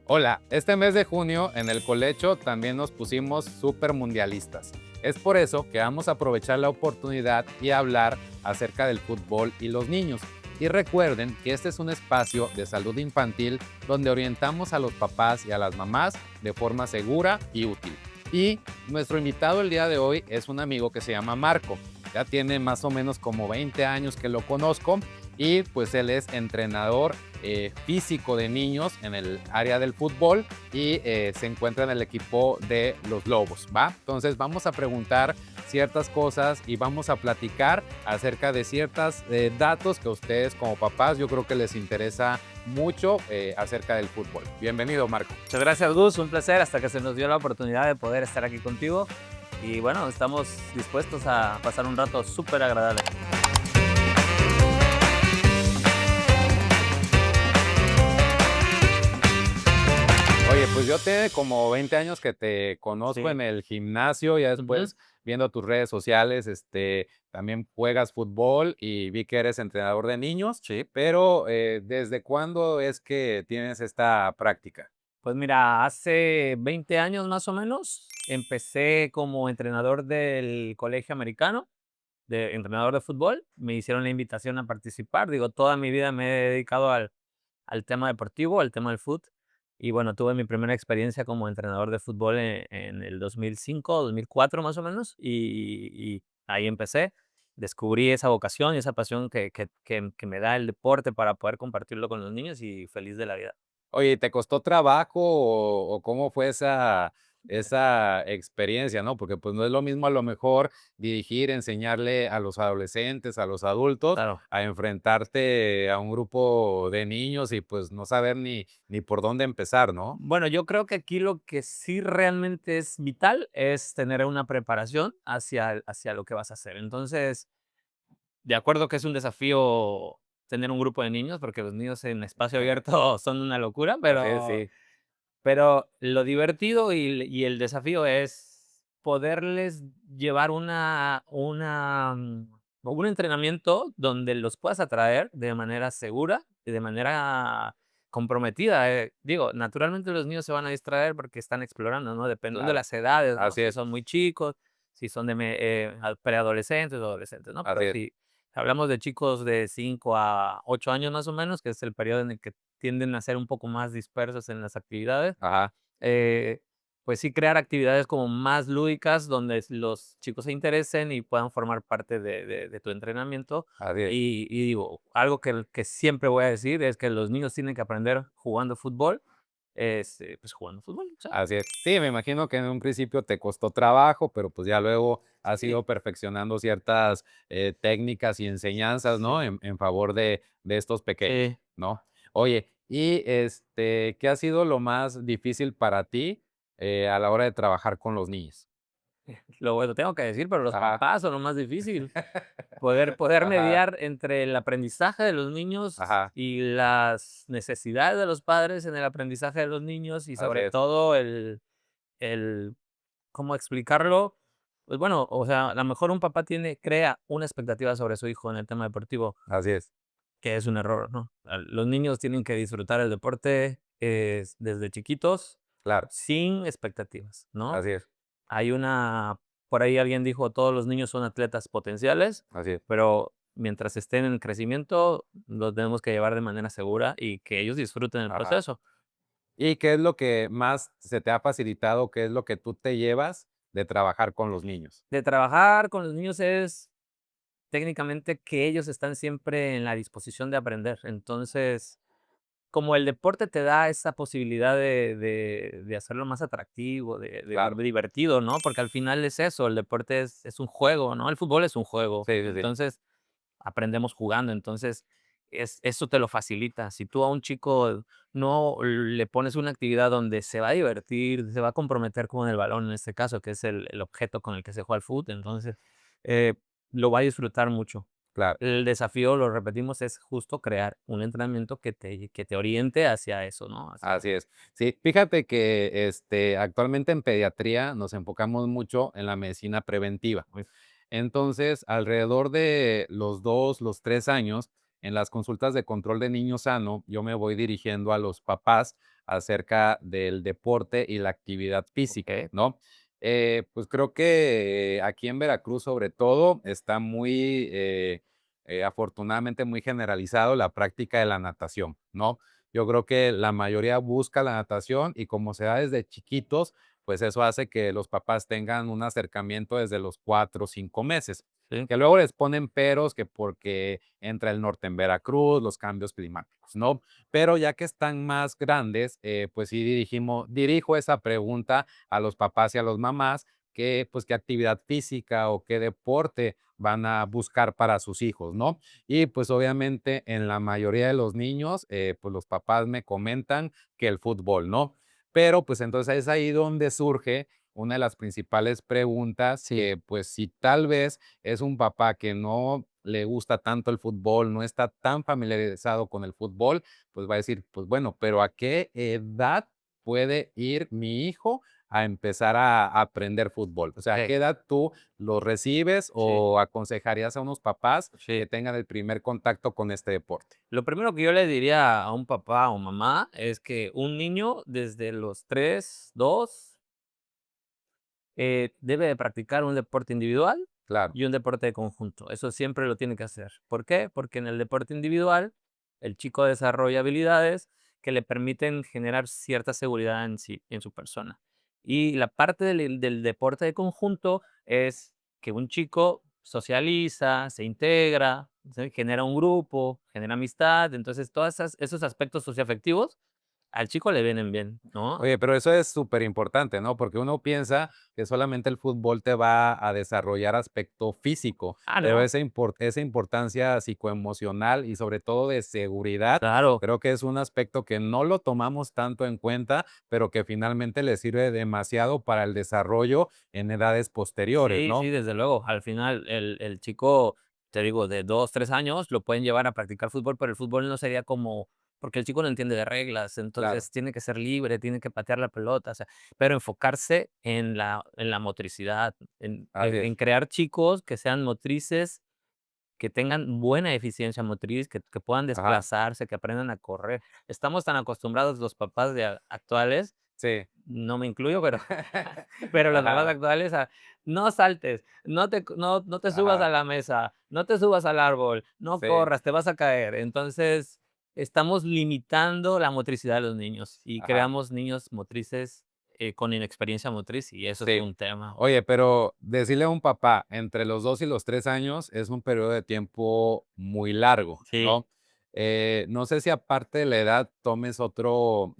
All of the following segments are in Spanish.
Hola, este mes de junio en el colecho también nos pusimos súper mundialistas. Es por eso que vamos a aprovechar la oportunidad y hablar acerca del fútbol y los niños. Y recuerden que este es un espacio de salud infantil donde orientamos a los papás y a las mamás de forma segura y útil. Y nuestro invitado el día de hoy es un amigo que se llama Marco. Ya tiene más o menos como 20 años que lo conozco y pues él es entrenador físico de niños en el área del fútbol y se encuentra en el equipo de los Lobos, ¿va? Entonces vamos a preguntar ciertas cosas y vamos a platicar acerca de ciertos datos que a ustedes como papás yo creo que les interesa mucho acerca del fútbol. Bienvenido, Marco. Muchas gracias, Gus. Un placer hasta que se nos dio la oportunidad de poder estar aquí contigo. Y bueno, estamos dispuestos a pasar un rato súper agradable. Oye, pues yo tengo como 20 años que te conozco Sí. en el gimnasio, ya Ujú. después viendo tus redes sociales, también juegas fútbol y vi que eres entrenador de niños, Sí. pero ¿desde cuándo es que tienes esta práctica? Pues mira, hace 20 años más o menos empecé como entrenador del colegio americano, de entrenador de fútbol. Me hicieron la invitación a participar. Digo, toda mi vida me he dedicado al tema deportivo, al tema del fútbol. Y bueno, tuve mi primera experiencia como entrenador de fútbol en el 2005, 2004 más o menos, y ahí empecé. Descubrí esa vocación y esa pasión que me da el deporte para poder compartirlo con los niños y feliz de la vida. Oye, ¿te costó trabajo o cómo fue esa experiencia, no? Porque, pues, no es lo mismo a lo mejor dirigir, enseñarle a los adolescentes, a los adultos, Claro. a enfrentarte a un grupo de niños y, pues, no saber ni por dónde empezar, ¿no? Bueno, yo creo que aquí lo que sí realmente es vital es tener una preparación hacia lo que vas a hacer. Entonces, de acuerdo que es un desafío tener un grupo de niños, porque los niños en espacio abierto son una locura, Así es, pero sí, lo divertido y el desafío es poderles llevar un entrenamiento donde los puedas atraer de manera segura y de manera comprometida. Digo, naturalmente los niños se van a distraer porque están explorando, ¿no? Dependiendo de claro, las edades, ¿no? así Si es, son muy chicos, si son preadolescentes o adolescentes, ¿no? así Pero es. si hablamos de chicos de 5 a 8 años más o menos, que es el periodo en el que tienden a ser un poco más dispersos en las actividades, Ajá, eh, pues sí crear actividades como más lúdicas donde los chicos se interesen y puedan formar parte de tu entrenamiento. así es. Y digo, algo que siempre voy a decir es que los niños tienen que aprender jugando fútbol, pues jugando fútbol, o sea, Así es. Sí, me imagino que en un principio te costó trabajo, pero pues ya luego has sí, ido perfeccionando ciertas técnicas y enseñanzas, ¿no? sí, En favor de estos pequeños, sí. ¿no? Oye, y ¿qué ha sido lo más difícil para ti a la hora de trabajar con los niños? Lo tengo que decir, pero los Ajá. papás son lo más difícil. Poder Ajá, mediar entre el aprendizaje de los niños ajá, y las necesidades de los padres en el aprendizaje de los niños y así sobre es, todo el ¿cómo explicarlo? Pues bueno, o sea, a lo mejor un papá crea una expectativa sobre su hijo en el tema deportivo, así es, que es un error, ¿no? Los niños tienen que disfrutar el deporte, desde chiquitos claro, sin expectativas, ¿no? así es, Hay una por ahí alguien dijo: "Todos los niños son atletas potenciales", así es. pero mientras estén en crecimiento, los tenemos que llevar de manera segura y que ellos disfruten el Ajá. proceso. ¿Y qué es lo que más se te ha facilitado? ¿Qué es lo que tú te llevas de trabajar con los niños? De trabajar con los niños es técnicamente que ellos están siempre en la disposición de aprender. Entonces, como el deporte te da esa posibilidad de hacerlo más atractivo, de Claro. divertido, ¿no? Porque al final es eso, el deporte es un juego, ¿no? El fútbol es un juego. Sí, sí, sí. Entonces, aprendemos jugando, entonces eso te lo facilita. Si tú a un chico no le pones una actividad donde se va a divertir, se va a comprometer con el balón en este caso, que es el objeto con el que se juega el fútbol, entonces eh, lo va a disfrutar mucho. Claro, El desafío, lo repetimos, es justo crear un entrenamiento que te oriente hacia eso, ¿no? así es. Sí, fíjate que, actualmente en pediatría nos enfocamos mucho en la medicina preventiva. Entonces, alrededor de los 2, los 3 años, en las consultas de control de niño sano, yo me voy dirigiendo a los papás acerca del deporte y la actividad física, okey. ¿no? Pues creo que aquí en Veracruz, sobre todo, está muy, afortunadamente, muy generalizado la práctica de la natación, ¿no? Yo creo que la mayoría busca la natación y como se da desde chiquitos, pues eso hace que los papás tengan un acercamiento desde los 4 o 5 meses, Sí, que luego les ponen peros, que porque entra el norte en Veracruz, los cambios climáticos, ¿no? Pero ya que están más grandes, pues sí dirijo esa pregunta a los papás y a las mamás, que pues qué actividad física o qué deporte van a buscar para sus hijos, ¿no? Y pues obviamente en la mayoría de los niños, pues los papás me comentan que el fútbol, ¿no? Pero pues entonces es ahí donde surge una de las principales preguntas sí. que pues si tal vez es un papá que no le gusta tanto el fútbol, no está tan familiarizado con el fútbol, pues va a decir, pues bueno, pero ¿a qué edad puede ir mi hijo a empezar a aprender fútbol? O sea, ¿a Okey, qué edad tú lo recibes sí, o aconsejarías a unos papás sí. que tengan el primer contacto con este deporte? Lo primero que yo le diría a un papá o mamá es que un niño desde los 3, 2, debe de practicar un deporte individual Claro, y un deporte de conjunto. Eso siempre lo tiene que hacer. ¿Por qué? Porque en el deporte individual, el chico desarrolla habilidades que le permiten generar cierta seguridad en sí, en su persona. Y la parte del deporte de conjunto es que un chico socializa, se integra, ¿sí? Genera un grupo, genera amistad. Entonces, todos esos aspectos socioafectivos al chico le vienen bien, ¿no? oye, pero eso es súper importante, ¿no? Porque uno piensa que solamente el fútbol te va a desarrollar aspecto físico, Ah, pero no, esa importancia psicoemocional y sobre todo de seguridad, claro. creo que es un aspecto que no lo tomamos tanto en cuenta, pero que finalmente le sirve demasiado para el desarrollo en edades posteriores, Sí, sí, ¿no? desde luego. Al final, el chico, te digo, de 2 3 años, lo pueden llevar a practicar fútbol, pero el fútbol no sería como porque el chico no entiende de reglas, Claro, entonces tiene que ser libre, tiene que patear la pelota, o sea, pero enfocarse en la motricidad, en así en es. en crear chicos que sean motrices, que tengan buena eficiencia motriz, que puedan Ajá, desplazarse, que aprendan a correr. Estamos tan acostumbrados los papás de actuales, sí. no me incluyo, pero pero las mamás Ajá, actuales no saltes, no te subas a ajá, la mesa, no te subas al árbol, no sí, corras, te vas a caer. Entonces, estamos limitando la motricidad de los niños y ajá. creamos niños motrices, con inexperiencia motriz, y eso es Sí. un tema. Oye, pero decirle a un papá entre los 2 y los 3 años es un periodo de tiempo muy largo, Sí, ¿no? No sé si aparte de la edad tomes otro,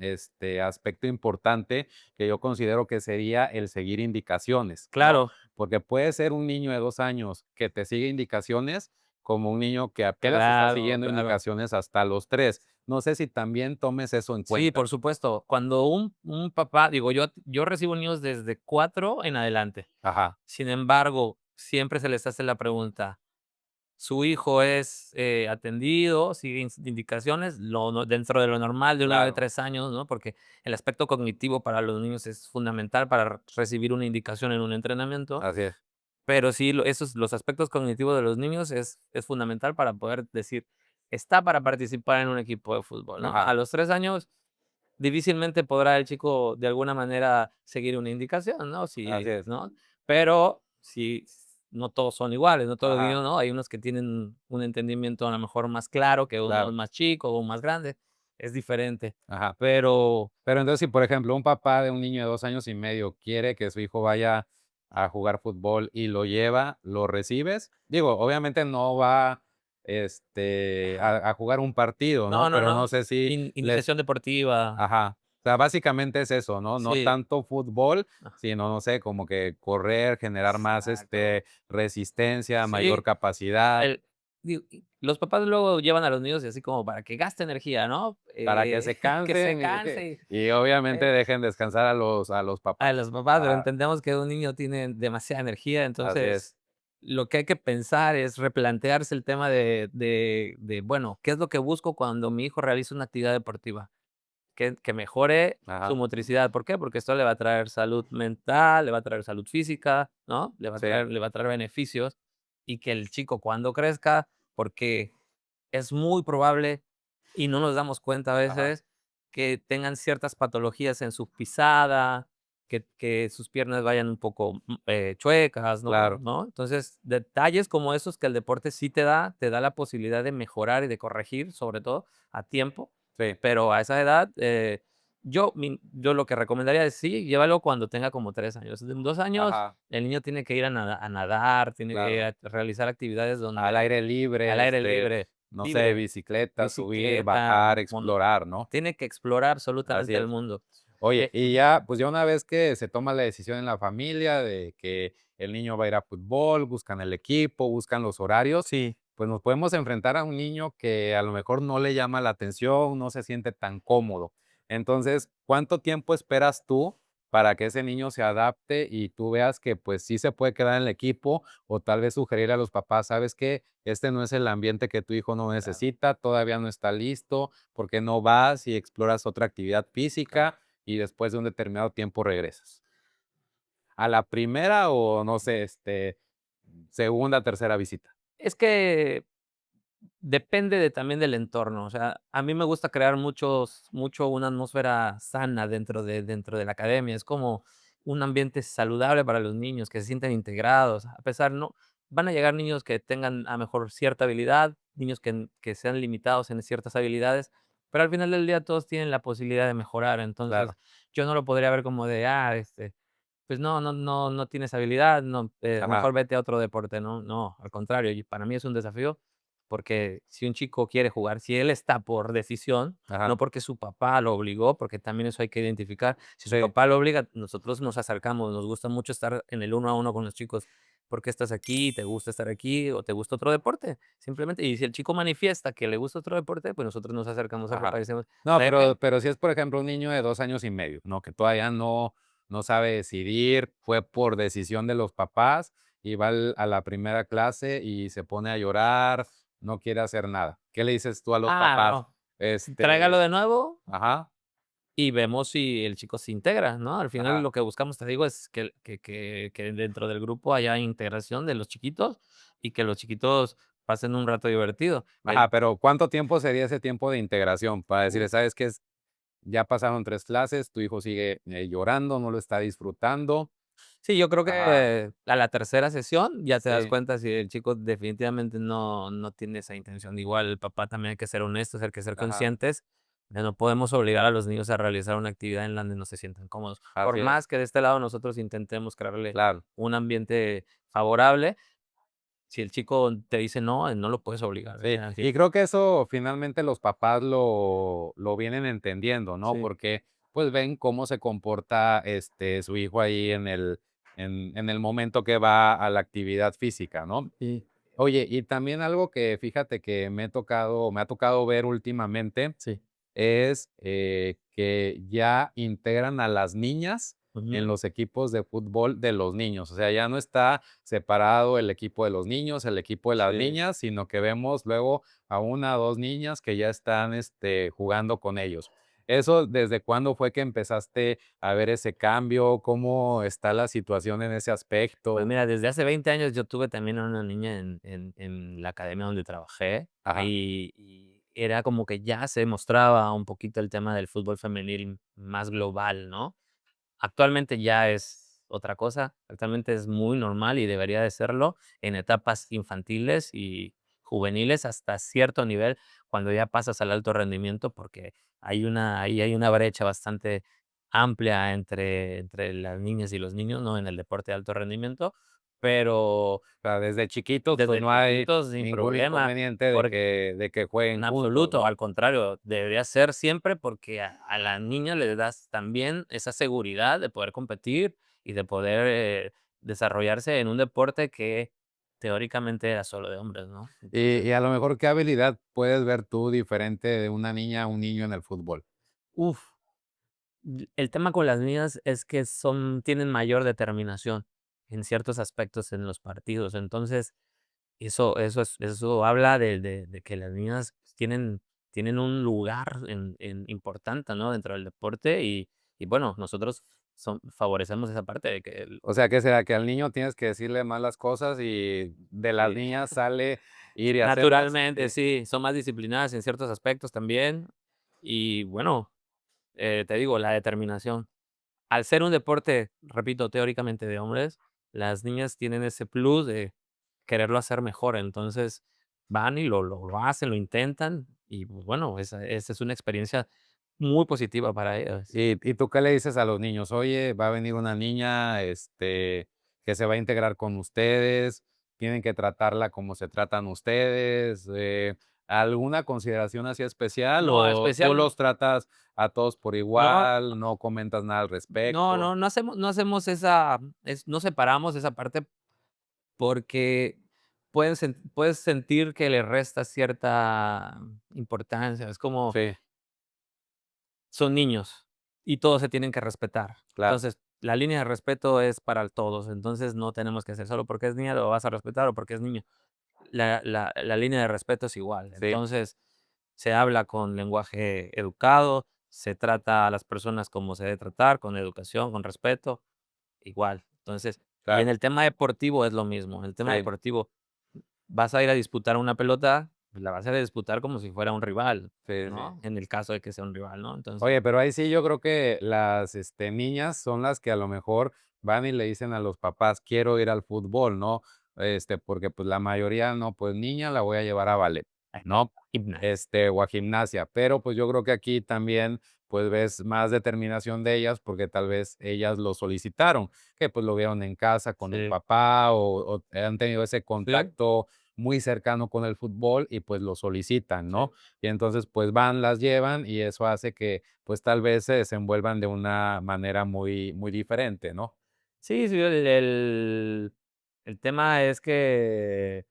aspecto importante que yo considero que sería el seguir indicaciones, ¿no? claro, Porque puede ser un niño de 2 años que te sigue indicaciones, como un niño que apenas está claro, siguiendo claro. indicaciones hasta los 3. No sé si también tomes eso en Sí, cuenta. por supuesto. Cuando un papá, digo, yo recibo niños desde 4 en adelante. Ajá, Sin embargo, siempre se les hace la pregunta, ¿su hijo es, atendido, sigue indicaciones? Lo no dentro de lo normal de un niño de claro, 3 años, ¿no? Porque el aspecto cognitivo para los niños es fundamental para recibir una indicación en un entrenamiento, así es. pero sí, los aspectos cognitivos de los niños es fundamental para poder decir, está para participar en un equipo de fútbol, ¿no? A Ajá, los 3 años difícilmente podrá el chico de alguna manera seguir una indicación, ¿no? así Si, es. ¿no? Pero si no todos son iguales, no todos los niños, Ajá, ¿no? Hay unos que tienen un entendimiento a lo mejor más claro que unos claro, más chicos o más grandes, es diferente. ajá. Pero Pero entonces, si, por ejemplo, un papá de un niño de 2 años y medio quiere que su hijo vaya a jugar fútbol y lo lleva, ¿lo recibes? Digo, obviamente no va, a jugar un partido, no, ¿no? no, Pero no no. sé si le Iniciación deportiva, ajá. O sea, básicamente es eso, ¿no? No sí. tanto fútbol, Ah, sino, no sé, como que correr, generar más, exacto. resistencia, mayor Sí, capacidad, el digo, y los papás luego llevan a los niños y así como para que gaste energía, ¿no? para que se Que se cansen canse. y obviamente Eh, dejen descansar a los A papás. los papás, pero Ajá, entendemos que un niño tiene demasiada energía, así es. entonces lo que hay que pensar es replantearse el tema bueno, ¿qué es lo que busco cuando mi hijo realiza una actividad deportiva? Que mejore su Ajá, motricidad, ¿por qué? Porque esto le va a traer salud mental, le va a traer salud física, ¿no? sí, Le va a traer beneficios, y que el chico cuando crezca, porque es muy probable, y no nos damos cuenta a ajá, veces, que tengan ciertas patologías en su pisada, que sus piernas vayan un poco, chuecas, ¿no? claro, ¿no? Entonces, detalles como esos que el deporte sí te da la posibilidad de mejorar y de corregir, sobre todo a tiempo, sí, pero a esa edad, yo lo que recomendaría es sí, llévalo cuando tenga como 3 años. En 2 años, ajá, el niño tiene que ir a nadar, tiene que ir claro. a realizar actividades Al donde aire al libre, aire libre, no sé, libre, bicicleta, subir, bicicleta, bajar, explorar, ¿no? tiene que explorar Así absolutamente el es. mundo. Oye, Eh y ya, pues ya una vez que se toma la decisión en la familia de que el niño va a ir a fútbol, buscan el equipo, buscan los horarios, sí. pues nos podemos enfrentar a un niño que a lo mejor no le llama la atención, no se siente tan cómodo. Entonces, ¿cuánto tiempo esperas tú para que ese niño se adapte y tú veas que pues sí se puede quedar en el equipo o tal vez sugerir a los papás, sabes que este no es el ambiente que tu hijo no Claro, necesita, todavía no está listo, ¿por qué no vas y exploras otra actividad claro. física? Y después de un determinado tiempo regresas. ¿A la primera o no sé, segunda, tercera visita? Es que depende también del entorno, o sea, a mí me gusta crear mucho una atmósfera sana dentro de la academia, es como un ambiente saludable para los niños, que se sientan integrados, a pesar no van a llegar niños que tengan, a lo mejor, cierta habilidad, niños que sean limitados en ciertas habilidades, pero al final del día todos tienen la posibilidad de mejorar, entonces, Claro. yo no lo podría ver como de, pues no tienes habilidad, no, Ajá, mejor vete a otro deporte, no, al contrario, y para mí es un desafío, porque si un chico quiere jugar, si él está por decisión, no ajá. porque su papá lo obligó, porque también eso hay que identificar. Si su Sí, papá lo obliga, nosotros nos acercamos, nos gusta mucho estar en el uno a uno con los chicos. ¿Por qué estás aquí? ¿Te gusta estar aquí? ¿O te gusta otro deporte? Simplemente, y si el chico manifiesta que le gusta otro deporte, pues nosotros nos acercamos al papá y ajá. decimos, No, ¿sabe qué? pero si es, por ejemplo, un niño de 2 años y medio, ¿no? Que todavía no sabe decidir, fue por decisión de los papás y va a la primera clase y se pone a llorar, no quiere hacer nada. ¿Qué le dices tú a los papás? No, tráigalo Este de nuevo ajá, y vemos si el chico se integra, ¿no? Al final ajá. lo que buscamos, te digo, es que dentro del grupo haya integración de los chiquitos y que los chiquitos pasen un rato divertido. Ajá, pero ¿cuánto tiempo sería ese tiempo de integración? Para decirle, Uf, ¿sabes qué? Ya pasaron 3 clases, tu hijo sigue, llorando, no lo está disfrutando. sí, yo creo Ajá, que a la tercera sesión ya te das sí, cuenta si el chico definitivamente no tiene esa intención. Igual el papá también hay que ser honestos, hay que ser ajá, conscientes de no podemos obligar a los niños a realizar una actividad en la donde no se sientan cómodos. Por así es, más que de este lado nosotros intentemos crearle claro. un ambiente favorable, si el chico te dice no, no lo puedes obligar, Sí, así. y creo que eso finalmente los papás lo vienen entendiendo, ¿no? Sí. Porque, pues, ven cómo se comporta, su hijo ahí en el momento que va a la actividad física, ¿no? Sí, Oye, y también algo que fíjate que me ha tocado ver últimamente sí. es, que ya integran a las niñas en Ujú. los equipos de fútbol de los niños. O sea, ya no está separado el equipo de los niños, el equipo de las Sí. niñas, sino que vemos luego a una o 2 niñas que ya están, jugando con ellos. ¿Eso desde cuándo fue que empezaste a ver ese cambio? ¿Cómo está la situación en ese Pues aspecto? mira, desde hace 20 años yo tuve también a una niña en la academia donde trabajé, Ajá, y era como que ya se mostraba un poquito el tema del fútbol femenil más global, ¿no? Actualmente ya es otra cosa, actualmente es muy normal y debería de serlo en etapas infantiles y juveniles hasta cierto nivel, cuando ya pasas al alto rendimiento, porque ahí hay una brecha bastante amplia entre las niñas y los niños, ¿no? En el deporte de alto rendimiento, pero o sea, desde chiquitos, pues, desde no hay chiquitos sin ningún problema, inconveniente por de que jueguen en juntos, absoluto, ¿no? al contrario, debería ser siempre porque a la niña le das también esa seguridad de poder competir y de poder, desarrollarse en un deporte que teóricamente era solo de hombres, ¿no? Entonces, Y a lo mejor, ¿qué habilidad puedes ver tú diferente de una niña a un niño en el fútbol? uf, el tema con las niñas es que tienen mayor determinación en ciertos aspectos en los partidos. Entonces, eso habla de que las niñas tienen un lugar en importante, ¿no? Dentro del deporte y bueno, nosotros favorecemos esa parte de que el O sea, ¿qué será? Que al niño tienes que decirle más las cosas y de las sí. niñas sale ir y hacerlas. Naturalmente, Sí. sí, son más disciplinadas en ciertos aspectos también. Y bueno, te digo, la determinación. Al ser un deporte, repito, teóricamente de hombres, las niñas tienen ese plus de quererlo hacer mejor. Entonces, van y lo hacen, lo intentan y, pues, bueno, esa es una experiencia muy positiva para ellas. ¿Y tú qué le dices a los niños? Oye, va a venir una niña, que se va a integrar con ustedes, tienen que tratarla como se tratan ustedes, ¿alguna consideración así especial No, o tú especial los tratas a todos por no, igual, no comentas nada al no, respecto? no hacemos esa no separamos esa parte porque puedes sentir que le resta cierta importancia. Es como Sí, son niños y todos se tienen que respetar. claro, Entonces, la línea de respeto es para todos. Entonces, no tenemos que hacer solo porque es niña lo vas a respetar o porque es niño. La línea de respeto es igual. sí, Entonces, se habla con lenguaje educado, se trata a las personas como se debe tratar, con educación, con respeto, igual. Entonces, y en claro, el tema deportivo es lo mismo. En el tema sí, deportivo, vas a ir a disputar una pelota, pues la vas a ir a disputar como si fuera un rival, sí, sí. ¿no? En el caso de que sea un rival, ¿no? Entonces, Oye, pero ahí sí yo creo que las, niñas son las que a lo mejor van y le dicen a los papás: "Quiero ir al fútbol", ¿no? Porque, pues, la mayoría no, pues, niña la voy a llevar a ballet, ¿no? gimnasia. O a gimnasia, pero, pues, yo creo que aquí también, pues, ves más determinación de ellas, porque tal vez ellas lo solicitaron, que, pues, lo vieron en casa con el Sí, papá o han tenido ese sí, contacto muy cercano con el fútbol y, pues, lo solicitan, ¿no? sí. Y entonces, pues, van, las llevan y eso hace que, pues, tal vez se desenvuelvan de una manera muy muy diferente, ¿no? Sí, sí, el tema es que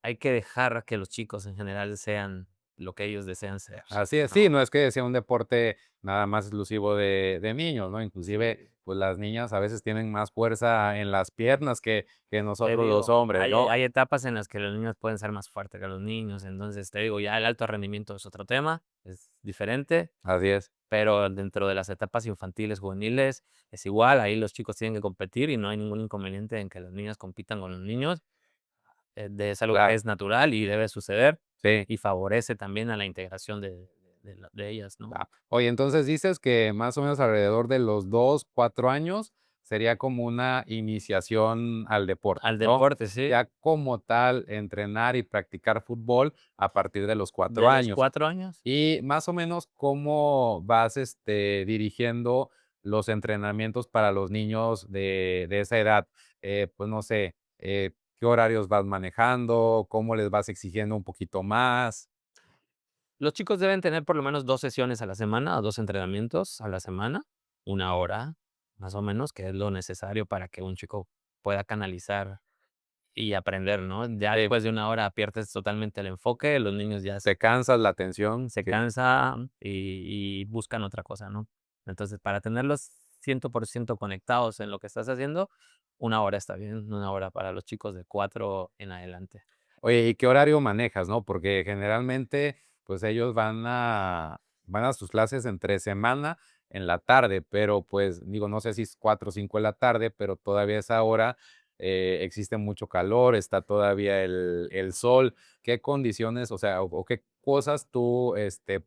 hay que dejar que los chicos en general sean lo que ellos desean ser, Así es, sí, ¿no? no es que sea un deporte nada más exclusivo de niños, ¿no? Inclusive, Sí. pues, las niñas a veces tienen más fuerza en las piernas que Te nosotros los digo, hombres, ¿no? hay etapas en las que los niños pueden ser más fuertes que los niños. Entonces, te digo, ya el alto rendimiento es otro tema, es diferente. Así es, Pero dentro de las etapas infantiles, juveniles, es igual, ahí los chicos tienen que competir y no hay ningún inconveniente en que los niños compitan con los niños. Es algo que claro, es natural y debe suceder, sí. y favorece también a la integración de ellas, ¿no? Oye, entonces dices que más o menos alrededor de los 2 4 años sería como una iniciación al deporte, Al ¿no? deporte, sí, Ya como tal, entrenar y practicar fútbol a partir de los 4 de los años. 4 años. Y más o menos, ¿cómo vas, dirigiendo los entrenamientos para los niños de esa edad? Pues, no sé, ¿qué horarios vas manejando? ¿Cómo les vas exigiendo un poquito más? Los chicos deben tener por lo menos 2 sesiones a la semana, o 2 entrenamientos a la semana, 1 hora, más o menos, que es lo necesario para que un chico pueda canalizar y aprender, ¿no? Ya Sí, después de 1 hora pierdes totalmente el enfoque, los niños ya ¿te cansas la atención? se Que cansan y buscan otra cosa, ¿no? Entonces, para tenerlos 100% conectados en lo que estás haciendo, 1 hora está bien, 1 hora para los chicos de 4 en adelante. Oye, ¿y qué horario manejas, no? Porque generalmente, pues, ellos van a sus clases entre semana en la tarde, pero, pues, digo, no sé si es 4 o 5 de la tarde, pero todavía a esa hora, existe mucho calor, está todavía el sol. ¿Qué condiciones, o sea, o qué cosas tú,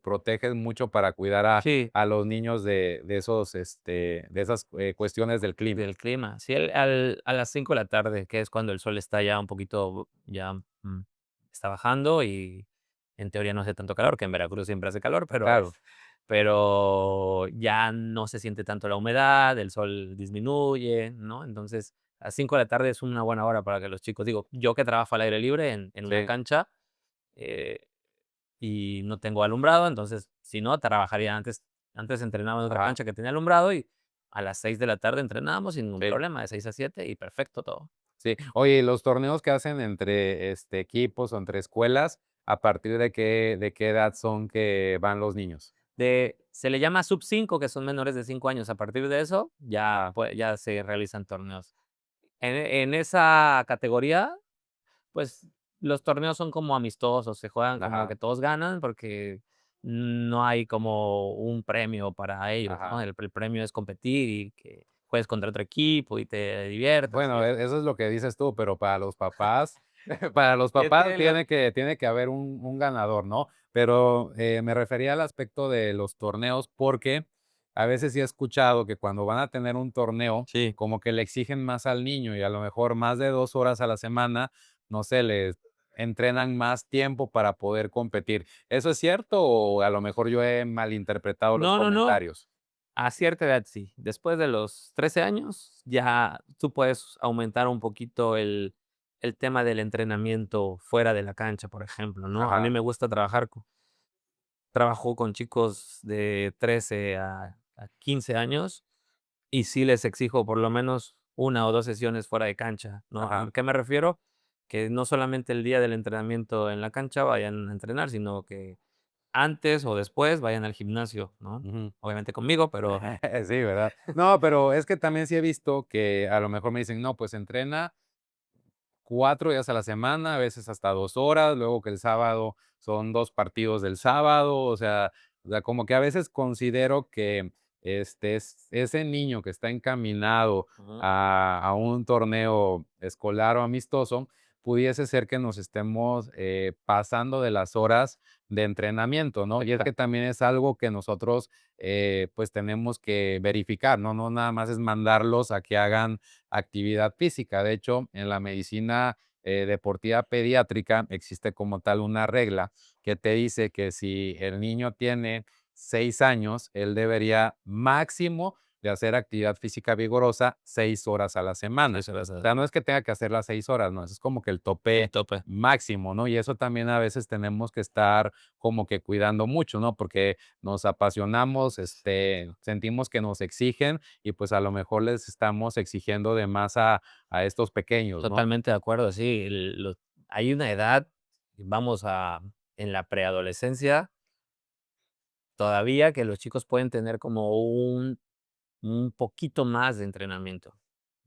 proteges mucho para cuidar Sí, a los niños de esos, de esas, cuestiones del clima? del clima. Sí, a las 5 de la tarde, que es cuando el sol está ya un poquito, ya está bajando y en teoría no hace tanto calor, que en Veracruz siempre hace calor, Claro, pero ya no se siente tanto la humedad, el sol disminuye, ¿no? Entonces, a las 5 de la tarde es una buena hora para que los chicos, digo, yo que trabajo al aire libre en una sí, cancha, eh, y no tengo alumbrado, entonces, si no, trabajaría antes entrenaba en otra ajá, cancha que tenía alumbrado y a las 6 de la tarde entrenábamos sin ningún sí. problema, de 6 a 7 y perfecto todo. Sí. Oye, ¿y los torneos que hacen entre, equipos o entre escuelas, a partir de qué edad son que van los niños? Se le llama sub 5 que son menores de 5 años. A partir de eso, Ah, ya se realizan torneos. En esa categoría, pues, los torneos son como amistosos, se juegan como ajá, que todos ganan, porque no hay como un premio para ellos, ¿no? ajá. El premio es competir y que juegues contra otro equipo y te diviertas y Bueno, eso. eso es lo que dices tú, pero para los papás, para los ¿Qué papás tiene? tiene que haber un ganador, ¿no? Pero, me refería al aspecto de los torneos, porque, a veces sí he escuchado que cuando van a tener un torneo, Sí. como que le exigen más al niño y a lo mejor más de 2 horas a la semana, no sé, les entrenan más tiempo para poder competir. ¿Eso es cierto o a lo mejor yo he malinterpretado los No, no, no. comentarios? A cierta edad sí. Después de los 13 años, ya tú puedes aumentar un poquito el tema del entrenamiento fuera de la cancha, por ejemplo, ¿no? A mí Ajá, me gusta trabajo con chicos de 13 a 15 años y sí les exijo por lo menos una o 2 sesiones fuera de cancha, ¿no? ¿A ajá. qué me refiero? Que no solamente el día del entrenamiento en la cancha vayan a entrenar, sino que antes o después vayan al gimnasio, ¿no? Ujú. Obviamente conmigo, pero Sí, ¿verdad? No, pero es que también sí he visto que a lo mejor me dicen: "No, pues entrena 4 días a la semana, a veces hasta 2 horas, luego que el sábado son 2 partidos del sábado, o sea, como que a veces considero que, ese niño que está encaminado ujú, a un torneo escolar o amistoso, pudiese ser que nos estemos, pasando de las horas de entrenamiento, ¿no? Y es que también es algo que nosotros, pues, tenemos que verificar, ¿no? No nada más es mandarlos a que hagan actividad física. De hecho, en la medicina deportiva pediátrica existe como tal una regla que te dice que si el niño tiene 6 años, él debería máximo de hacer actividad física vigorosa 6 horas a la sí, semana. se las O sea, no es que tenga que hacer las 6 horas, no, eso es como que el el tope tope. máximo, ¿no? Y eso también a veces tenemos que estar como que cuidando mucho, ¿no? Porque nos apasionamos, sentimos que nos exigen y pues a lo mejor les estamos exigiendo de más a estos pequeños, ¿no? Totalmente de acuerdo, sí, hay una edad, vamos a en la preadolescencia, todavía que los chicos pueden tener como un poquito más de entrenamiento,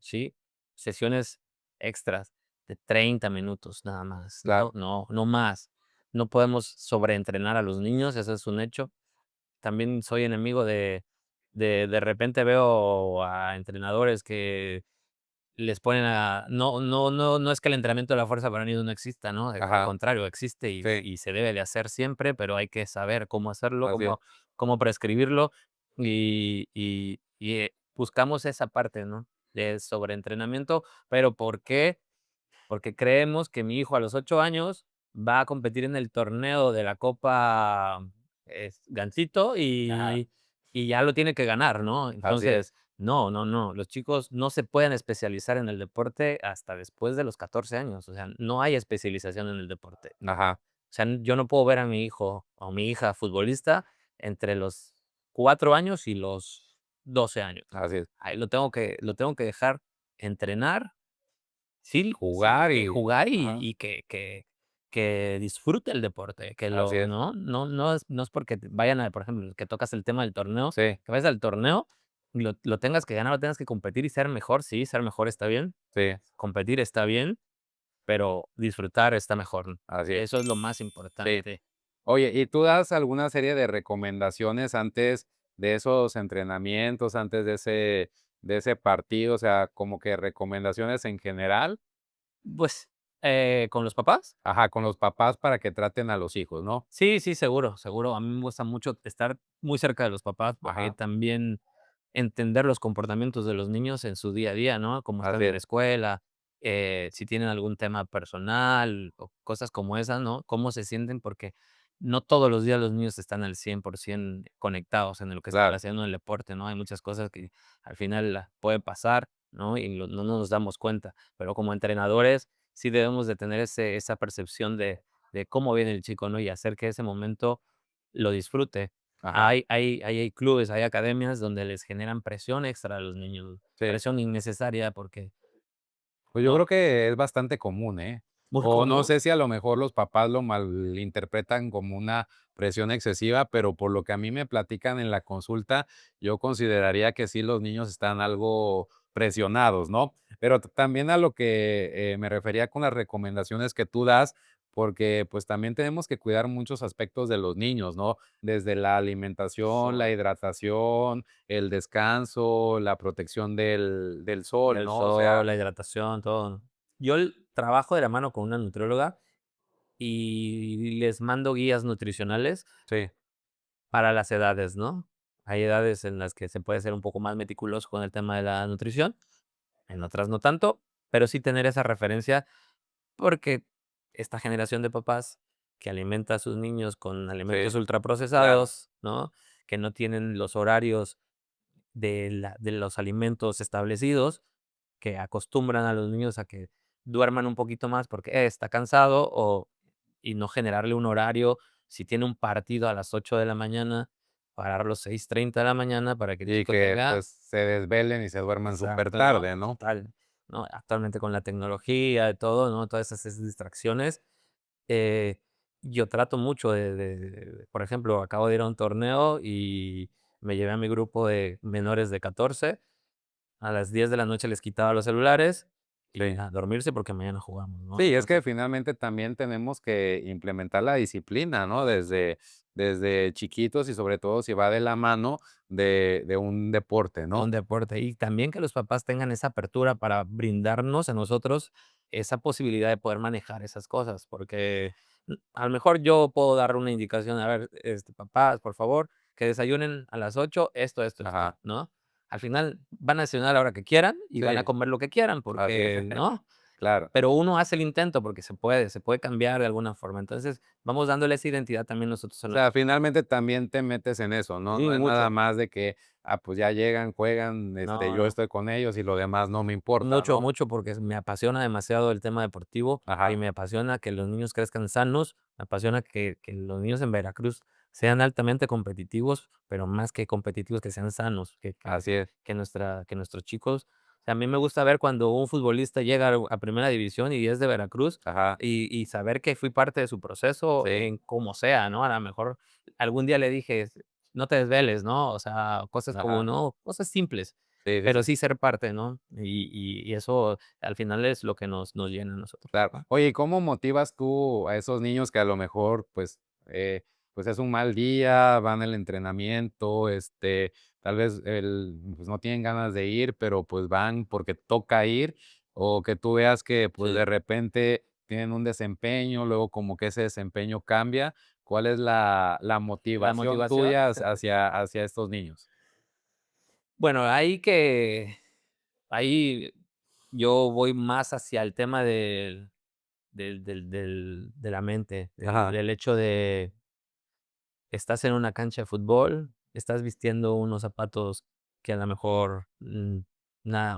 ¿sí? Sesiones extras de 30 minutos nada más, Claro, no más. No podemos sobreentrenar a los niños, eso es un hecho. También soy enemigo de repente veo a entrenadores que les ponen a no es que el entrenamiento de la fuerza para niños no exista, ¿no? Al ajá, contrario, existe sí, y se debe de hacer siempre, pero hay que saber cómo hacerlo, así es, cómo prescribirlo, buscamos esa parte, ¿no? De sobreentrenamiento, pero, ¿por qué? Porque creemos que mi hijo a los 8 años va a competir en el torneo de la Copa, Gansito ajá, y ya lo tiene que ganar, ¿no? así es, Entonces, no, no, no, los chicos no se pueden especializar en el deporte hasta después de los 14 años, o sea, no hay especialización en el deporte. ajá, O sea, yo no puedo ver a mi hijo o mi hija futbolista entre los 4 años y los 12 años. así es. Ahí lo tengo que dejar entrenar. Sí, sí, Jugar que y jugar ajá, que disfrute el deporte, que así lo es, no es porque vayan a por ejemplo, que tocas el tema del torneo, sí, que vayas al torneo, lo tengas que ganar, lo tengas que competir y ser mejor, sí, ser mejor está bien, sí, competir está bien, pero disfrutar está mejor. así es, Eso es lo más sí. importante. Oye, ¿y tú das alguna serie de recomendaciones antes de esos entrenamientos, antes de ese partido? O sea, como que recomendaciones en general, Pues, ¿con los papás? ajá, con los papás para que traten a los hijos, ¿no? Sí, sí, seguro, seguro. A mí me gusta mucho estar muy cerca de los papás para que Ajá, también entender los comportamientos de los niños en su día a día, ¿no? Cómo están así en la es, escuela, si tienen algún tema personal o cosas como esas, ¿no? Cómo se sienten, porque no todos los días los niños están al 100% conectados en lo que están claro, haciendo en el deporte, ¿no? Hay muchas cosas que al final pueden pasar, ¿no? Y no nos damos cuenta. Pero como entrenadores sí debemos de tener esa percepción de cómo viene el chico, ¿no? Y hacer que ese momento lo disfrute. ajá, Hay clubes, hay academias donde les generan presión extra a los niños, sí. presión innecesaria porque Pues yo no, creo que es bastante común, ¿eh? muy O no común. sé si a lo mejor los papás lo malinterpretan como una presión excesiva, pero por lo que a mí me platican en la consulta, yo consideraría que sí los niños están algo presionados, ¿no? Pero también a lo que me refería con las recomendaciones que tú das, porque pues también tenemos que cuidar muchos aspectos de los niños, ¿no? Desde la alimentación, la Sol, hidratación, el descanso, la protección del sol, del ¿no? O sea, sol, la hidratación, todo. Yo trabajo de la mano con una nutrióloga y les mando guías nutricionales sí. para las edades, ¿no? Hay edades en las que se puede ser un poco más meticuloso con el tema de la nutrición, en otras no tanto, pero sí tener esa referencia, porque esta generación de papás que alimenta a sus niños con alimentos Sí, claro. ultraprocesados, ¿no? Que no tienen los horarios de los alimentos establecidos, que acostumbran a los niños a que duerman un poquito más porque está cansado y no generarle un horario. Si tiene un partido a las 8 de la mañana, pararlo 6:30 de la mañana para que el Y chico que, tenga. pues, se desvelen y se duerman súper Exacto, ¿no? tarde, ¿no? Total, ¿no? Actualmente con la tecnología y todo, ¿no? Todas esas distracciones, eh, yo trato mucho por ejemplo, acabo de ir a un torneo y me llevé a mi grupo de menores de 14. A las 10 de la noche les quitaba los celulares y Sí. a dormirse porque mañana jugamos, ¿no? Sí, es que Entonces, finalmente también tenemos que implementar la disciplina, ¿no? Desde chiquitos y sobre todo si va de la mano de un deporte, a ¿no? un deporte. Y también que los papás tengan esa apertura para brindarnos a nosotros esa posibilidad de poder manejar esas cosas, porque a lo mejor yo puedo dar una indicación, a ver, papás, por favor, que desayunen a las 8 esto, Ajá. ¿no? Al final van a desayunar a la hora que quieran y van a Sí, comer lo que quieran, así es. porque, ¿no? Claro. Pero uno hace el intento porque se puede cambiar de alguna forma. Entonces, vamos dándole esa identidad también nosotros a O sea, nuestros hijos. finalmente también te metes en eso, ¿no? Sí, No es nada mucho. más de que, pues ya llegan, juegan, No, yo no. estoy con ellos y lo demás no me importa, Mucho, ¿no? mucho, porque me apasiona demasiado el tema deportivo y Ajá, me apasiona que los niños crezcan sanos, me apasiona que los niños en Veracruz sean altamente competitivos, pero más que competitivos, que sean sanos, así es. que nuestros chicos, o sea, a mí me gusta ver cuando un futbolista llega a primera división y es de Veracruz Ajá, y saber que fui parte de su proceso sí, en como sea, ¿no? A lo mejor algún día le dije, no te desveles, ¿no? O sea, cosas como, ajá, ¿no? Cosas simples. sí, sí, Pero sí. sí ser parte, ¿no? Y eso al final es lo que nos llena a nosotros. Claro. Oye, ¿y cómo motivas tú a esos niños que a lo mejor, pues es un mal día, van al entrenamiento, tal vez pues no tienen ganas de ir, pero pues van porque toca ir, o que tú veas que pues de Sí. repente tienen un desempeño, luego como que ese desempeño cambia? ¿Cuál es la La motivación motivación, tuya hacia estos niños? bueno, ahí yo voy más hacia el tema de la mente, Ajá, del hecho de estás en una cancha de fútbol, estás vistiendo unos zapatos que a lo mejor,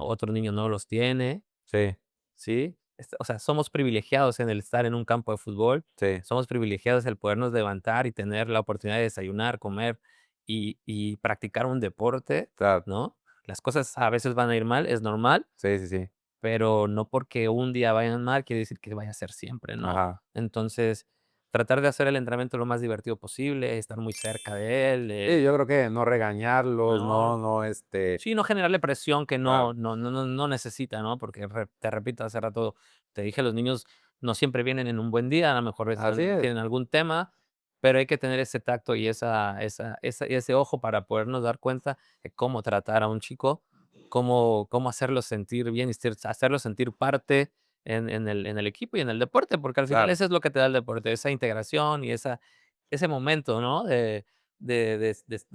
otro niño no los tiene. sí, ¿Sí? O sea, somos privilegiados en el estar en un campo de fútbol, sí, somos privilegiados el podernos levantar y tener la oportunidad de desayunar, comer y practicar un deporte, claro, ¿no? Las cosas a veces van a ir mal, es normal, sí, sí, sí, pero no porque un día vayan mal quiere decir que vaya a ser siempre, ¿no? ajá. Entonces, tratar de hacer el entrenamiento lo más divertido posible, estar muy cerca de él, Sí, yo creo que no regañarlos, no. no, Sí, no generarle presión que claro, no necesita, ¿no? Porque te repito, hace rato te dije, los niños no siempre vienen en un buen día, a lo mejor así es, tienen algún tema, pero hay que tener ese tacto y ese ojo para podernos dar cuenta de cómo tratar a un chico, cómo hacerlo sentir bien y hacerlo sentir parte en el equipo y en el deporte, porque al final claro. eso es lo que te da el deporte, esa integración y ese momento, ¿no? De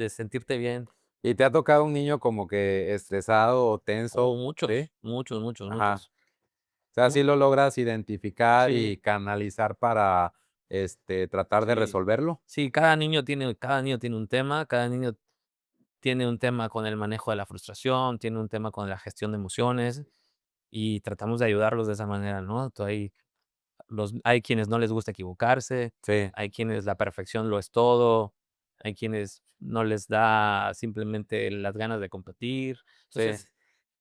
sentirte bien. ¿Y te ha tocado un niño como que estresado o Oh, tenso? Sí. muchos, muchos, muchos, Ajá. muchos. O sea, Mu ¿sí lo logras identificar sí, y canalizar para, tratar de sí. resolverlo? Sí, cada niño tiene un tema, cada niño tiene un tema con el manejo de la frustración, tiene un tema con la gestión de emociones, y tratamos de ayudarlos de esa manera, ¿no? Hay quienes no les gusta equivocarse, Sí, hay quienes la perfección lo es todo, hay quienes no les da simplemente las ganas de competir. sí. Entonces,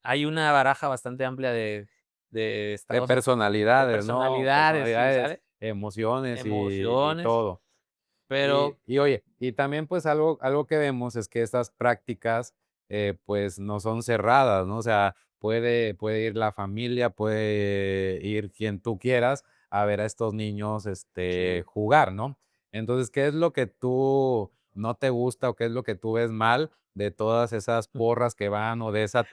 hay una baraja bastante amplia de De estados de personalidades, ¿no? personalidades, ¿sí, Personalidades, sale? emociones y Emociones, todo. Y pero y oye, y también, pues, algo que vemos es que estas prácticas, pues, no son cerradas, ¿no? O sea, puede ir la familia, puede ir quien tú quieras a ver a estos niños, sí. jugar, ¿no? Entonces, ¿qué es lo que tú no te gusta o qué es lo que tú ves mal de todas esas porras que van o de esa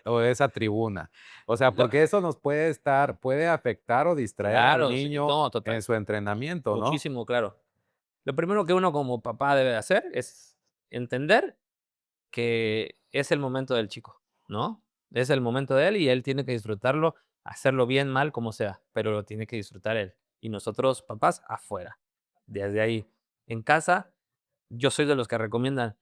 tribuna? O sea, Lo porque eso nos puede afectar o distraer al claro, sí, niño no, en total, su entrenamiento, ¿no? muchísimo, claro. Lo primero que uno como papá debe hacer es entender porque es el momento del chico, ¿no? Es el momento de él y él tiene que disfrutarlo, hacerlo bien, mal, como sea, pero lo tiene que disfrutar él. Y nosotros, papás, afuera. Desde ahí. En casa, yo soy de los que recomiendan,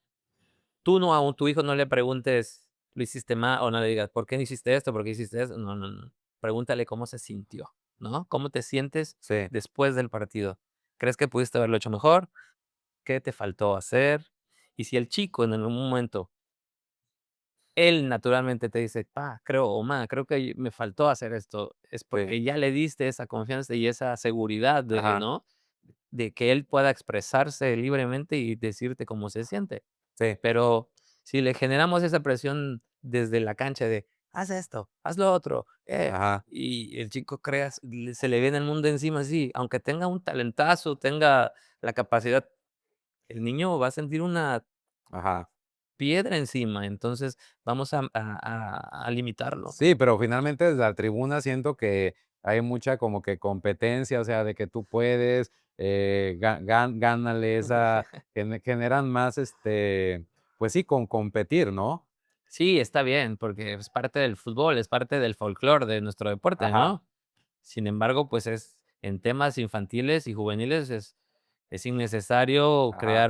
tú no a tu hijo no le preguntes, lo hiciste mal, o no le digas, ¿por qué no hiciste esto? ¿Por qué hiciste eso? No, no, no. Pregúntale cómo se sintió, ¿no? ¿Cómo te sientes Sí, después del partido? ¿Crees que pudiste haberlo hecho mejor? ¿Qué te faltó hacer? Y si el chico en algún momento, él naturalmente te dice, pa, creo, o ma, creo que me faltó hacer esto, es sí, porque ya le diste esa confianza y esa seguridad de, ajá, ¿no? De que él pueda expresarse libremente y decirte cómo se siente. sí, Pero si le generamos esa presión desde la cancha de, haz esto, haz lo otro, ajá, y el chico se le viene el mundo encima así, aunque tenga un talentazo, tenga la capacidad, el niño va a sentir una ajá. piedra encima, entonces vamos a limitarlo. Sí, pero finalmente desde la tribuna siento que hay mucha como que competencia, o sea, de que tú puedes, gánale esa, generan más, pues sí, con competir, ¿no? Sí, está bien, porque es parte del fútbol, es parte del folclore de nuestro deporte, Ajá, ¿no? Sin embargo, pues es en temas infantiles y juveniles es innecesario ajá,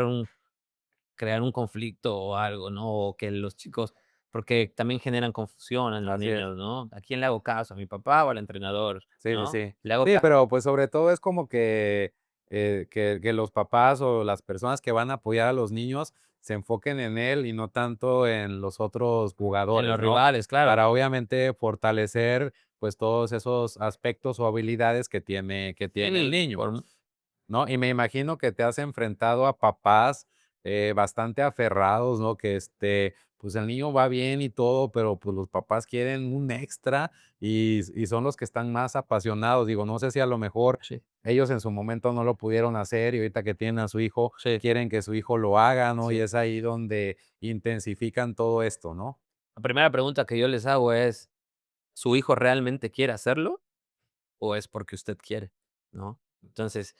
crear un conflicto o algo, ¿no? O que los chicos, porque también generan confusión en los así es. niños, ¿no? ¿A quién le hago caso? ¿A mi papá o al entrenador? Sí, sí, ¿No? sí. Le hago Sí, caso. pero, pues, sobre todo es como que, que los papás o las personas que van a apoyar a los niños se enfoquen en él y no tanto en los otros En jugadores, los ¿no? rivales, claro. Para obviamente fortalecer, pues, todos esos aspectos o habilidades que tiene el Sí, niño. ¿No? Y me imagino que te has enfrentado a papás, bastante aferrados, ¿no? Que, pues, el niño va bien y todo, pero, pues, los papás quieren un extra y son los que están más apasionados. Digo, no sé si a lo mejor sí, ellos en su momento no lo pudieron hacer y ahorita que tienen a su hijo, sí, quieren que su hijo lo haga, ¿no? Y sí. es ahí donde intensifican todo esto, ¿no? La primera pregunta que yo les hago es, ¿su hijo realmente quiere hacerlo o es porque usted quiere? ¿No? Entonces,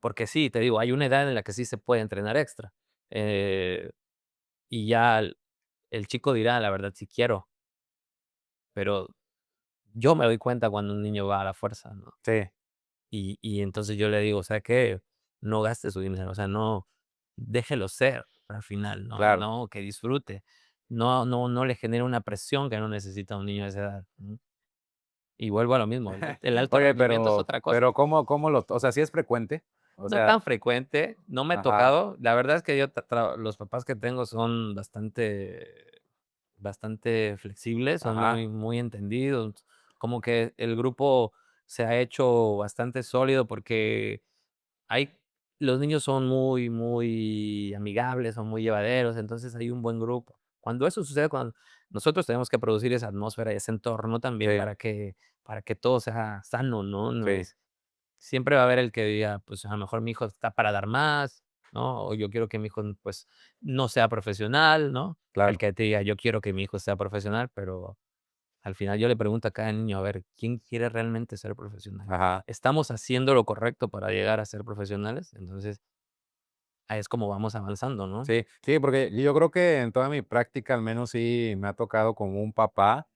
porque sí, te digo, hay una edad en la que sí se puede entrenar extra. eh, y ya el chico dirá, la verdad, sí quiero, pero yo me doy cuenta cuando un niño va a la fuerza, ¿no? Sí, Y entonces yo le digo, ¿sabe qué? No gaste su dinero, o sea, no, déjelo ser al final, ¿no? claro. No, que disfrute. No le genere una presión que no necesita un niño de esa edad, ¿no? Y vuelvo a lo mismo, el alto Oye, rendimiento es pero otra cosa. pero, ¿cómo lo o sea, sí es frecuente? O No es sea, tan frecuente, no me ha ajá, tocado. La verdad es que yo los papás que tengo son bastante flexibles, son ajá, muy entendidos. Como que el grupo se ha hecho bastante sólido porque hay los niños son muy amigables, son muy llevaderos, entonces hay un buen grupo. Cuando eso sucede, cuando nosotros tenemos que producir esa atmósfera, ese entorno también sí, para que todo sea sano, ¿no? No sí. es siempre va a haber el que diga, pues, a lo mejor mi hijo está para dar más, ¿no? O yo quiero que mi hijo, pues, no sea profesional, ¿no? El Claro, que te diga, yo quiero que mi hijo sea profesional, pero al final yo le pregunto a cada niño, a ver, ¿quién quiere realmente ser profesional? ajá. ¿Estamos haciendo lo correcto para llegar a ser profesionales? Entonces, ahí es como vamos avanzando, ¿no? Sí, sí, porque yo creo que en toda mi práctica, al menos sí me ha tocado como un papá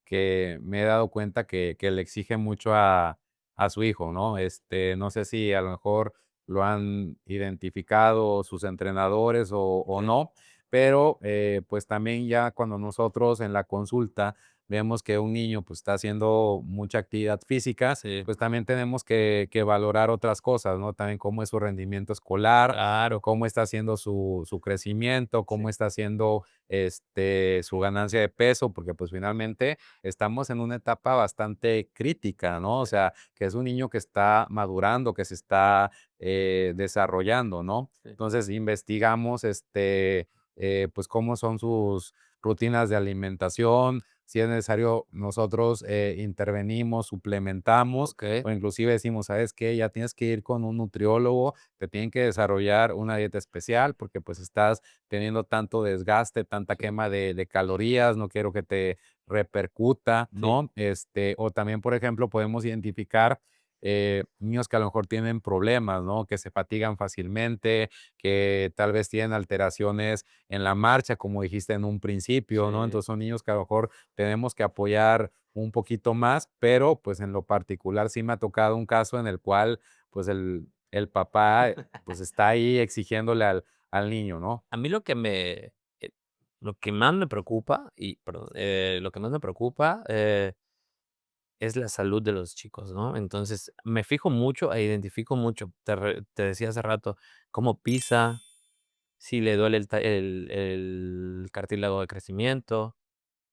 que me he dado cuenta que le exige mucho a su hijo, ¿no? No sé si a lo mejor lo han identificado sus entrenadores o Sí, no, pero pues también ya cuando nosotros en la consulta vemos que un niño pues está haciendo mucha actividad física, sí, pues también tenemos que valorar otras cosas, ¿no? También cómo es su rendimiento escolar, claro, cómo está haciendo su crecimiento, sí, cómo está haciendo su ganancia de peso, porque pues finalmente estamos en una etapa bastante crítica, ¿no? O sí, sea, que es un niño que está madurando, que se está desarrollando, ¿no? sí, Entonces investigamos, pues cómo son sus rutinas de alimentación, si es necesario, nosotros intervenimos, suplementamos, okey, o inclusive decimos, ¿sabes qué? Ya tienes que ir con un nutriólogo, te tienen que desarrollar una dieta especial porque pues estás teniendo tanto desgaste, tanta sí, quema de calorías, no quiero que te repercuta, sí, ¿no? O también, por ejemplo, podemos identificar niños que a lo mejor tienen problemas, ¿no? Que se fatigan fácilmente, que tal vez tienen alteraciones en la marcha, como dijiste en un principio, ¿no? Sí, Entonces son niños que a lo mejor tenemos que apoyar un poquito más, pero pues en lo particular sí me ha tocado un caso en el cual pues el papá pues está ahí exigiéndole al niño, ¿no? a mí lo que más me preocupa, perdón, lo que más me preocupa, es la salud de los chicos, ¿no? Entonces, me fijo mucho e identifico mucho, te decía hace rato, cómo pisa, si le duele el cartílago de crecimiento,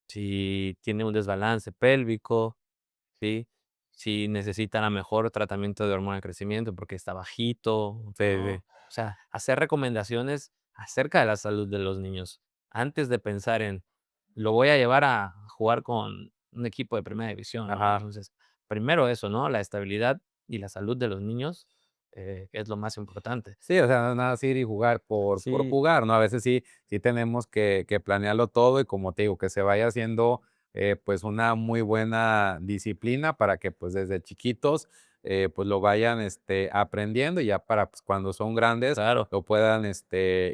si tiene un desbalance pélvico, ¿sí? Si necesitan a mejor tratamiento de hormona de crecimiento porque está bajito, Sí, ¿no? sí, O sea, hacer recomendaciones acerca de la salud de los niños antes de pensar en, lo voy a llevar a jugar con un equipo de primera división, ¿no? ajá. Entonces, primero eso, ¿no? La estabilidad y la salud de los niños, es lo más importante. Sí, o sea, no es nada así ir y jugar por Sí, jugar, ¿no? A veces sí tenemos que planearlo todo y como te digo, que se vaya haciendo, pues, una muy buena disciplina para que, pues, desde chiquitos, pues, lo vayan, aprendiendo y ya para, pues, cuando son grandes claro, lo puedan,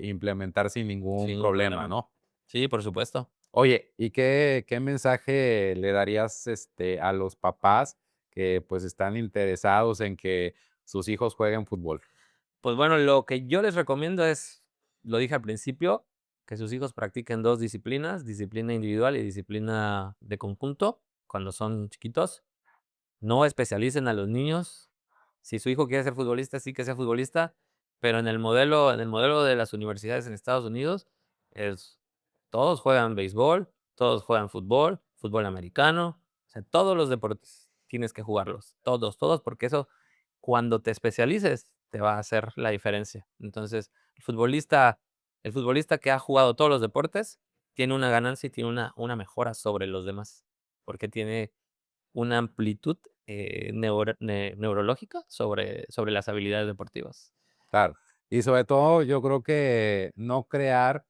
implementar sin ningún sin ningún problema, problema. ¿no? Sí, por supuesto. Oye, ¿y qué mensaje le darías, a los papás que, pues, están interesados en que sus hijos jueguen fútbol? Pues bueno, lo que yo les recomiendo es, lo dije al principio, que sus hijos practiquen 2 disciplinas, disciplina individual y disciplina de conjunto, cuando son chiquitos. No especialicen a los niños. Si su hijo quiere ser futbolista, sí que sea futbolista, pero en el modelo de las universidades en Estados Unidos, es todos juegan béisbol, todos juegan fútbol, fútbol americano, o sea, todos los deportes tienes que jugarlos, todos, todos, porque eso, cuando te especialices, te va a hacer la diferencia. Entonces, el futbolista que ha jugado todos los deportes tiene una ganancia y tiene una mejora sobre los demás, porque tiene una amplitud, neurológica sobre las habilidades deportivas. Claro. Y sobre todo, yo creo que no crear,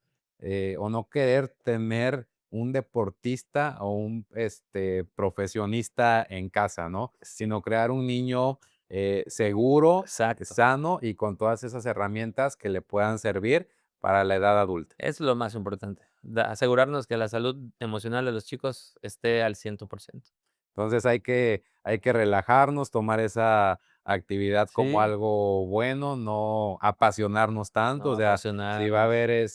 o no querer tener un deportista o un, profesionista en casa, ¿no? Sino crear un niño, seguro, Exacto. sano y con todas esas herramientas que le puedan servir para la edad adulta. Es lo más importante, asegurarnos que la salud emocional de los chicos esté al 100%. Entonces hay que relajarnos, tomar esa actividad como Sí, algo bueno, no apasionarnos tanto. O no sea, si va a apasionarnos. haber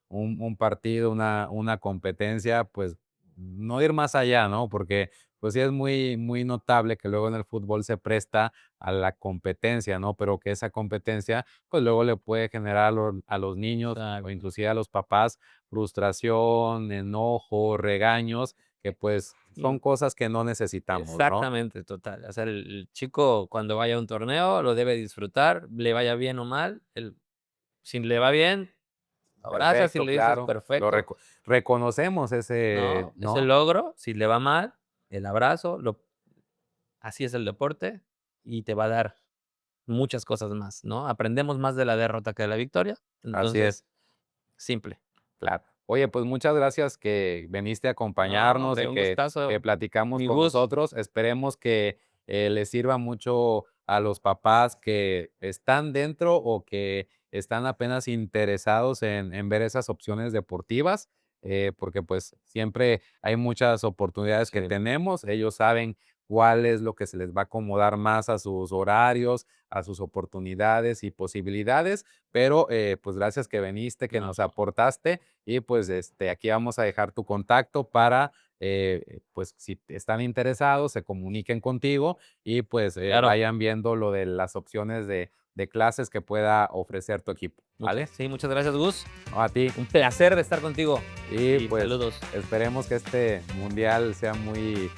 un partido, una competencia, pues no ir más allá, ¿no? Porque pues sí es muy, muy notable que luego en el fútbol se presta a la competencia, ¿no? Pero que esa competencia, pues luego le puede generar a los niños o Exacto. inclusive a los papás frustración, enojo, regaños que pues son Mm, cosas que no necesitamos, ¿no? exactamente, total. O sea, el chico cuando vaya a un torneo lo debe disfrutar, le vaya bien o mal. Si le va bien, lo abrazas y Perfecto, le dices: claro. "Perfecto", Reconocemos ese, ¿no? Ese ¿no? logro. Si le va mal, el abrazo, así es el deporte y te va a dar muchas cosas más, ¿no? Aprendemos más de la derrota que de la victoria. Así es, Entonces, simple. claro. Oye, pues muchas gracias que viniste a No, acompañarnos hombre, y un que gustazo. platicamos Mi con Gus. nosotros. Esperemos que les sirva mucho a los papás que están dentro o que están apenas interesados en ver esas opciones deportivas, porque pues siempre hay muchas oportunidades que Sí, tenemos. Ellos saben cuál es lo que se les va a acomodar más a sus horarios, a sus oportunidades y posibilidades, pero pues gracias que viniste, que no, nos aportaste y pues aquí vamos a dejar tu contacto para, pues si están interesados, se comuniquen contigo y pues claro. vayan viendo lo de las opciones de clases que pueda ofrecer tu equipo, ¿vale? Muchas gracias, Gus. No, a ti. Un placer de estar contigo Y y pues saludos. esperemos que este mundial sea muy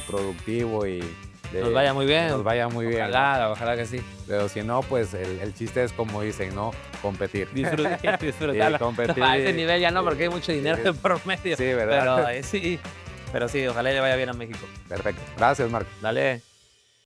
productivo y Nos de, vaya muy que nos bien. vaya muy bien, ¿no? Ojalá, ojalá que sí. Pero si no, pues el chiste es como dicen, ¿no? Competir. Y Disfrutarlo. competir. No, a ese nivel ya no, porque hay mucho dinero de por medio. Sí, Pero ¿verdad? sí, pero sí, ojalá le vaya bien a México. Perfecto. Gracias, Marco. Dale.